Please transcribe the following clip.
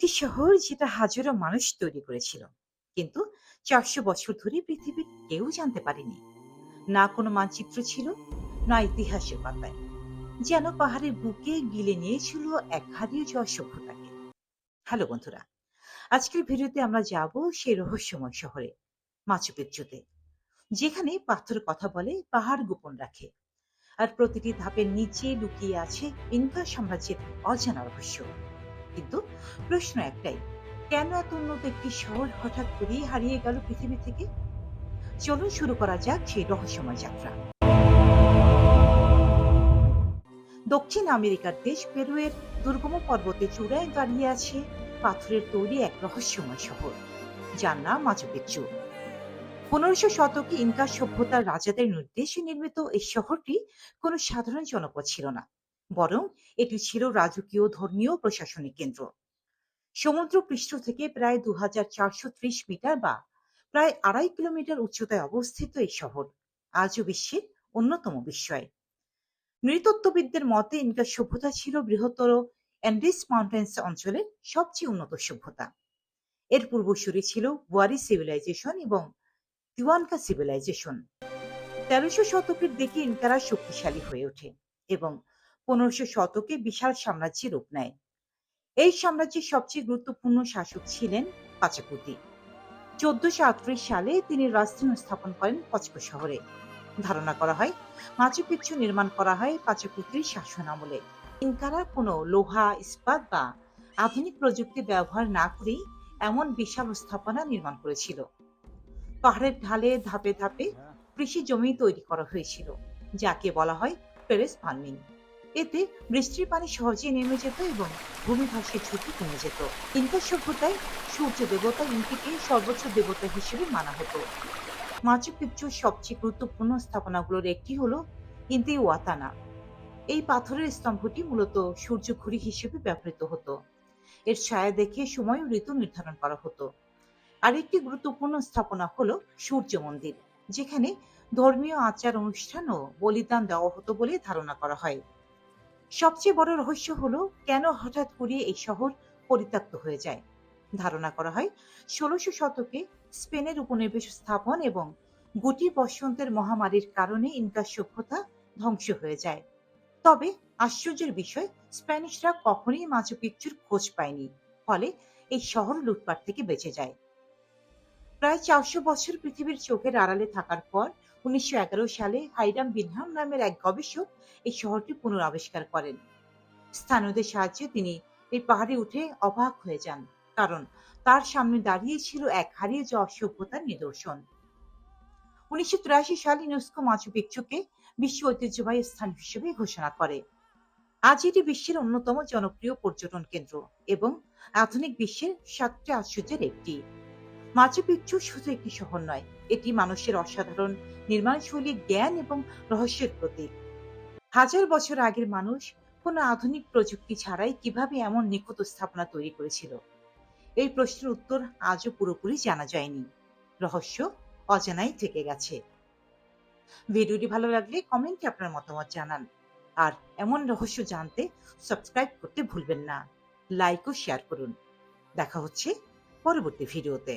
একটি শহর যেটা হাজারো মানুষ তৈরি করেছিল, কিন্তু ৪০০ বছর ধরে পৃথিবীর কেউ জানতে পারেনি। না কোনো মানচিত্র ছিল, না ইতিহাসের পাতায়। যেন পাহাড়ের বুকে গিলে নিয়েছিল এক হারিয়ে যাওয়া সভ্যতাকে। হ্যালো বন্ধুরা, আজকের ভিডিওতে আমরা যাব সেই রহস্যময় শহরে, মাচু পিচ্চুতে, যেখানে পাথর কথা বলে, পাহাড় গোপন রাখে, আর প্রতিটি ধাপের নিচে লুকিয়ে আছে ইনকা সাম্রাজ্যের অজানা রহস্য। কিন্তু প্রশ্ন একটাই, কেন এত উন্নত একটি শহর হঠাৎ করেই হারিয়ে গেল পৃথিবী থেকে? চলুন শুরু করা যাক সেই রহস্যময় যাত্রা। দক্ষিণ আমেরিকার দেশ পেরুয়ের দুর্গম পর্বতে চূড়ায় দাঁড়িয়ে আছে পাথরের তৈরি এক রহস্যময় শহর, যার নাম মাচু পিচ্চু। ১৫০০ শতকে ইনকা সভ্যতার রাজাদের নির্দেশে নির্মিত এই শহরটি কোনো সাধারণ জনপদ ছিল না, বরং এটি ছিল রাজকীয়, ধর্মীয়, প্রশাসনিক কেন্দ্র। সমুদ্র পৃষ্ঠ থেকে প্রায় ২,৪৩০ মিটার বা প্রায় ২.৫ কিলোমিটার উচ্চতায় অবস্থিত এই শহর আজও বিশ্বের অন্যতম বিস্ময়। নৃতত্ত্ববিদদের মতে ইনকা সভ্যতা ছিল বৃহত্তর অ্যান্ডিস মাউন্টেন্স অঞ্চলের সবচেয়ে উন্নত সভ্যতা। এর পূর্বসূরি ছিল ওয়ারি সিভিলাইজেশন এবং তিওয়ানকা সিভিলাইজেশন। ১৩০০ শতকের দিকে ইনকারা শক্তিশালী হয়ে ওঠে এবং ১৫০০ শতকে বিশাল সাম্রাজ্যের রূপ নেয়। এই সাম্রাজ্যের সবচেয়ে গুরুত্বপূর্ণ শাসক ছিলেন পাচাকুতি। ১৪৩৮ সালে তিনি রাজধানী স্থাপন করেন কচকো শহরে। ধারণা করা হয় মাচু পিচ্চু নির্মাণ করা হয় পাচাকুতির শাসন আমলে। ইনকারা কোনো লোহা, ইস্পাত বা আধুনিক প্রযুক্তি ব্যবহার না করেই এমন বিশাল স্থাপনা নির্মাণ করেছিল। পাহাড়ের ঢালে ধাপে ধাপে কৃষি জমি তৈরি করা হয়েছিল, যাকে বলা হয় টেরেস ফার্মিং। এতে বৃষ্টির পানি সহজে নেমে যেত এবং ভূমিধসের ঝুঁকি কমে যেত। ইনকা সভ্যতায় সূর্য দেবতা ইনকিকে সর্বোচ্চ দেবতা হিসেবে মানা হতো। মাচু পিচ্চুর সবচেয়ে গুরুত্বপূর্ণ স্থাপনাগুলোর একটি হলো ইন্তিওয়াতানা। এই পাথরের স্তম্ভটি মূলত সূর্য ঘুড়ি হিসেবে ব্যবহৃত হতো। এর ছায়া দেখে সময় ও ঋতু নির্ধারণ করা হতো। আরেকটি গুরুত্বপূর্ণ স্থাপনা হলো সূর্য মন্দির, যেখানে ধর্মীয় আচার অনুষ্ঠান ও বলিদান দেওয়া হতো বলে ধারণা করা হয়। সবচেয়ে বড় রহস্য হলো কেন হঠাৎ করে এই শহর পরিত্যক্ত হয়ে যায়। ধারণা করা হয় ১৬০০ শতকে স্পেনের উপনিবেশ স্থাপন এবং গুটি বসন্তের মহামারীর কারণে ইনকা সভ্যতা ধ্বংস হয়ে যায়। তবে আশ্চর্যের বিষয়, স্প্যানিশরা কখনোই মাচু পিচ্চুর খোঁজ পায়নি, ফলে এই শহর লুটপাট থেকে বেঁচে যায়। প্রায় ৪০০ বছর পৃথিবীর চোখের আড়ালে থাকার পর ১৯১১ সালে হাইরাম বিনহাম নামের এক গবেষক এই শহরটি পুনরাবিষ্কার করেন। স্থানীয়দের সাহায্যে তিনি এই পাহাড়ে উঠে অবাক হয়ে যান, কারণ তার সামনে দাঁড়িয়ে ছিল এক হারিয়ে যাওয়া সভ্যতার নিদর্শন। ১৯৮৩ সালে ইউনেস্কো মাচু পিচ্চুকে বিশ্ব ঐতিহ্যবাহী স্থান হিসেবে ঘোষণা করে। আজ এটি বিশ্বের অন্যতম জনপ্রিয় পর্যটন কেন্দ্র এবং আধুনিক বিশ্বের ৭টি আশ্চর্যের একটি। মাচু পিচ্চু শুধু একটি শহর নয়, এটি মানুষের অসাধারণ নির্মাণশৈলী, জ্ঞান এবং রহস্যের প্রতীক। হাজার বছর আগের মানুষ কোনো আধুনিক প্রযুক্তি ছাড়াই কিভাবে এমন নিখুঁত স্থাপনা তৈরি করেছিল, এই প্রশ্নের উত্তর আজও পুরোপুরি জানা যায়নি। রহস্য অজানাই থেকে গেছে। ভিডিওটি ভালো লাগলে কমেন্টে আপনার মতামত জানান, আর এমন রহস্য জানতে সাবস্ক্রাইব করতে ভুলবেন না। লাইক ও শেয়ার করুন। দেখা হচ্ছে পরবর্তী ভিডিওতে।